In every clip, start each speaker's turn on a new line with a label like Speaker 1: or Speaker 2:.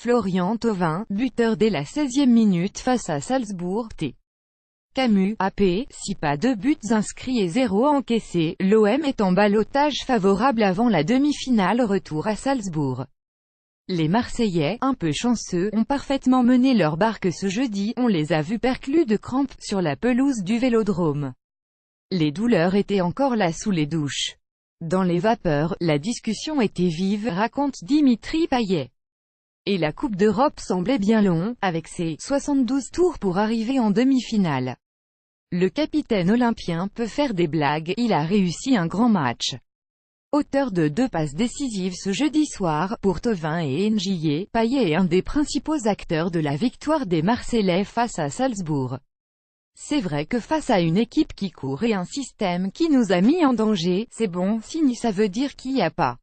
Speaker 1: Florian Thauvin, buteur dès la 16e minute face à Salzbourg. Camus, AP, 6 pas 2 buts inscrits et 0 encaissés, l'OM est en ballottage favorable avant la demi-finale retour à Salzbourg. Les Marseillais, un peu chanceux, ont parfaitement mené leur barque ce jeudi, on les a vus perclus de crampes, sur la pelouse du Vélodrome. Les douleurs étaient encore là sous les douches. Dans les vapeurs, la discussion était vive, raconte Dimitri Payet. Et la Coupe d'Europe semblait bien long, avec ses 72 tours pour arriver en demi-finale. Le capitaine olympien peut faire des blagues, il a réussi un grand match. Auteur de 2 passes décisives ce jeudi soir, pour Thauvin et N'Jie, Payet est un des principaux acteurs de la victoire des Marseillais face à Salzbourg. C'est vrai que face à une équipe qui court et un système qui nous a mis en danger, c'est bon signe, ça veut dire qu'il n'y a pas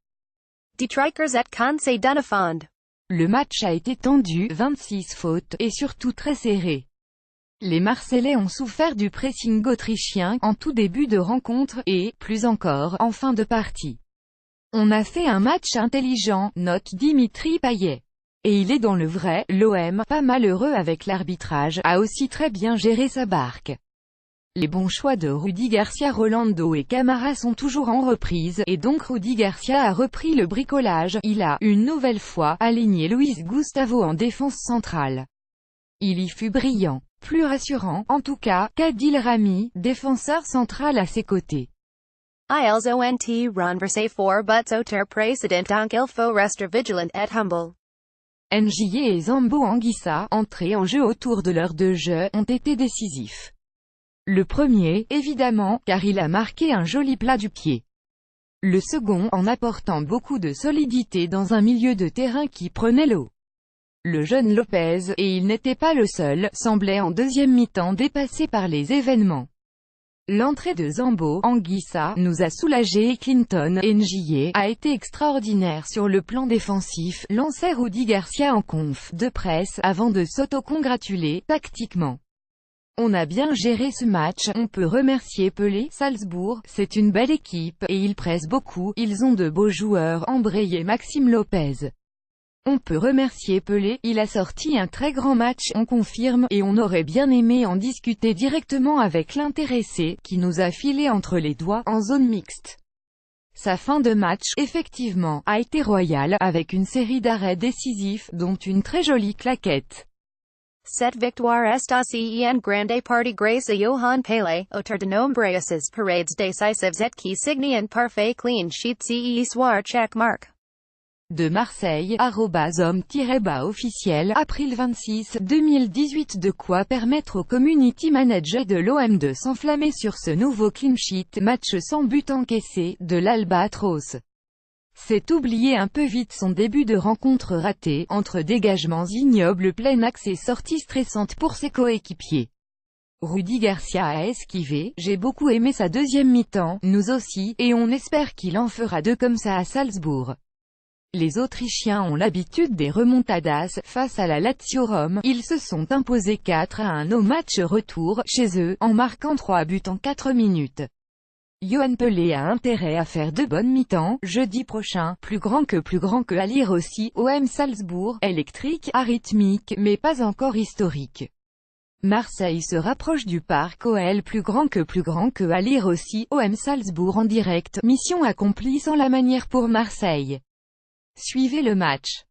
Speaker 2: Die Strikers at Kansai Dunafond.
Speaker 1: Le match a été tendu, 26 fautes, et surtout très serré. Les Marseillais ont souffert du pressing autrichien, en tout début de rencontre, et, plus encore, en fin de partie. On a fait un match intelligent, note Dimitri Payet. Et il est dans le vrai, l'OM, pas malheureux avec l'arbitrage, a aussi très bien géré sa barque. Les bons choix de Rudy Garcia, Rolando et Camara sont toujours en reprise, et donc Rudy Garcia a repris le bricolage, il a, une nouvelle fois, aligné Luis Gustavo en défense centrale. Il y fut brillant. Plus rassurant, en tout cas, qu'Adil Rami, défenseur central à ses côtés.
Speaker 2: Ils ont renversé fort buts autres précédent donc il faut rester vigilant et humble.
Speaker 1: N'Jie et Zambo Anguissa, entrés en jeu autour de l'heure de jeu, ont été décisifs. Le premier, évidemment, car il a marqué un joli plat du pied. Le second, en apportant beaucoup de solidité dans un milieu de terrain qui prenait l'eau. Le jeune Lopez, et il n'était pas le seul, semblait en deuxième mi-temps dépassé par les événements. L'entrée de Zambo Anguissa nous a soulagés et Clinton N'Jie a été extraordinaire sur le plan défensif, lançait Rudy Garcia en conf de presse, avant de s'auto-congratuler, tactiquement. On a bien géré ce match, on peut remercier Pelé, Salzbourg, c'est une belle équipe, et ils pressent beaucoup, ils ont de beaux joueurs, embrayé Maxime Lopez. On peut remercier Pelé, il a sorti un très grand match, on confirme, et on aurait bien aimé en discuter directement avec l'intéressé, qui nous a filé entre les doigts, en zone mixte. Sa fin de match, effectivement, a été royale, avec une série d'arrêts décisifs, dont une très jolie claquette.
Speaker 2: Cette victoire est aussi en grande partie grâce à Johan Pelé, auteur de nombreuses parades décisives et qui signe un parfait clean sheet ce soir check mark.
Speaker 1: De Marseille, @homme-officiel, April 26, 2018. De quoi permettre au community manager de l'OM de s'enflammer sur ce nouveau clean sheet, match sans but encaissé, de l'Albatros. C'est oublier un peu vite son début de rencontre raté, entre dégagements ignobles plein axe et sorties stressantes pour ses coéquipiers. Rudy Garcia a esquivé, j'ai beaucoup aimé sa deuxième mi-temps, nous aussi, et on espère qu'il en fera 2 comme ça à Salzbourg. Les Autrichiens ont l'habitude des remontadas, face à la Lazio Rome, ils se sont imposés 4-1 au match retour, chez eux, en marquant 3 buts en 4 minutes. Johan Pelé a intérêt à faire de bonnes mi-temps, jeudi prochain, plus grand que à lire aussi, OM Salzbourg, électrique, arythmique, mais pas encore historique. Marseille se rapproche du parc OL plus grand que à lire aussi, OM Salzbourg en direct, mission accomplie sans la manière pour Marseille. Suivez le match.